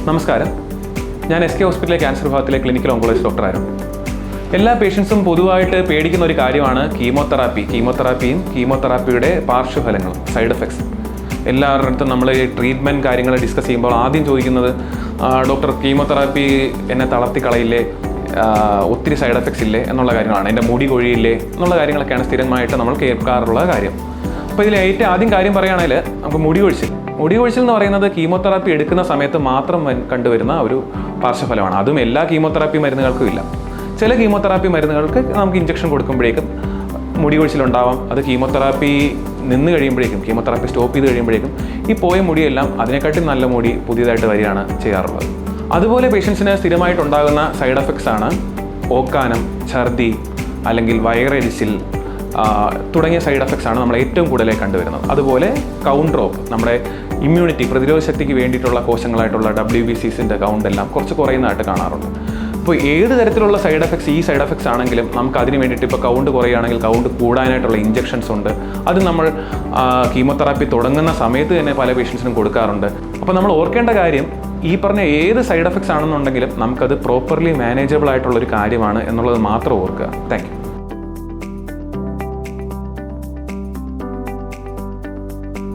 നമസ്കാരം, ഞാൻ SK ഹോസ്പിറ്റലിലെ ക്യാൻസർ വിഭാഗത്തിലെ ക്ലിനിക്കൽ ഓങ്കോളജിസ്റ്റ് ഡോക്ടറായിരുന്നു. എല്ലാ പേഷ്യൻസും പൊതുവായിട്ട് പേടിക്കുന്ന ഒരു കാര്യമാണ് കീമോതെറാപ്പിയും കീമോതെറാപ്പിയുടെ പാർശ്വഫലങ്ങളും, സൈഡ് എഫക്ട്സ്. എല്ലാവരുടെ അടുത്തും നമ്മൾ ഈ ട്രീറ്റ്മെൻറ്റ് കാര്യങ്ങൾ ഡിസ്കസ് ചെയ്യുമ്പോൾ ആദ്യം ചോദിക്കുന്നത്, ഡോക്ടർ കീമോതെറാപ്പി എന്നെ തളർത്തി കളയില്ലേ, ഒത്തിരി സൈഡ് എഫക്ട്സ് ഇല്ലേ എന്നുള്ള കാര്യങ്ങളാണ്, എൻ്റെ മുടി കൊഴിയില്ലേ എന്നുള്ള കാര്യങ്ങളൊക്കെയാണ് സ്ഥിരമായിട്ട് നമ്മൾ കേൾക്കാറുള്ള കാര്യം. അപ്പോൾ ഇതിൽ ഏറ്റവും ആദ്യം കാര്യം പറയുകയാണെങ്കിൽ നമുക്ക് മുടി കൊഴിച്ചിൽ എന്ന് പറയുന്നത് കീമോതെറാപ്പി എടുക്കുന്ന സമയത്ത് മാത്രം കണ്ടുവരുന്ന ഒരു പാർശ്വഫലമാണ്. അതും എല്ലാ കീമോതെറാപ്പി മരുന്നുകൾക്കും ഇല്ല. ചില കീമോതെറാപ്പി മരുന്നുകൾക്ക് നമുക്ക് ഇഞ്ചക്ഷൻ കൊടുക്കുമ്പോഴേക്കും മുടി കൊഴിച്ചിലുണ്ടാവാം. അത് കീമോതെറാപ്പി നിന്ന് കഴിയുമ്പോഴേക്കും, കീമോതെറാപ്പി സ്റ്റോപ്പ് ചെയ്ത് കഴിയുമ്പോഴേക്കും ഈ പോയ മുടിയെല്ലാം അതിനെക്കാട്ടും നല്ല മുടി പുതിയതായിട്ട് വരികയാണ് ചെയ്യാറുള്ളത്. അതുപോലെ പേഷ്യൻസിന് സ്ഥിരമായിട്ടുണ്ടാകുന്ന സൈഡ് എഫക്ട്സ് ആണ് ഓക്കാനം, ഛർദി, അല്ലെങ്കിൽ വയറെരിച്ചിൽ തുടങ്ങിയ സൈഡ് എഫക്ട്സ് ആണ് നമ്മൾ ഏറ്റവും കൂടുതലായി കണ്ടുവരുന്നത്. അതുപോലെ കൗണ്ട് ഡ്രോപ്പ്, നമ്മുടെ ഇമ്മ്യൂണിറ്റി, പ്രതിരോധ ശക്തിക്ക് വേണ്ടിയിട്ടുള്ള കോശങ്ങളായിട്ടുള്ള WBCs കൗണ്ട് എല്ലാം കുറച്ച് കുറയുന്നതായിട്ട് കാണാറുണ്ട്. അപ്പോൾ ഏത് തരത്തിലുള്ള സൈഡ് എഫക്ട്സ്, ഈ സൈഡ് എഫക്ട്സ് ആണെങ്കിലും നമുക്ക് അതിന് വേണ്ടിയിട്ട് ഇപ്പോൾ കൗണ്ട് കുറയുകയാണെങ്കിൽ കൗണ്ട് കൂടാനായിട്ടുള്ള ഇഞ്ചക്ഷൻസ് ഉണ്ട്. അത് നമ്മൾ കീമോതെറാപ്പി തുടങ്ങുന്ന സമയത്ത് തന്നെ പല പേഷ്യൻസിനും കൊടുക്കാറുണ്ട്. അപ്പോൾ നമ്മൾ ഓർക്കേണ്ട കാര്യം, ഈ പറഞ്ഞ ഏത് സൈഡ് എഫക്ട്സ് ആണെന്നുണ്ടെങ്കിലും നമുക്കത് പ്രോപ്പർലി മാനേജബിൾ ആയിട്ടുള്ളൊരു കാര്യമാണ് എന്നുള്ളത് മാത്രം ഓർക്കുക. Thank you.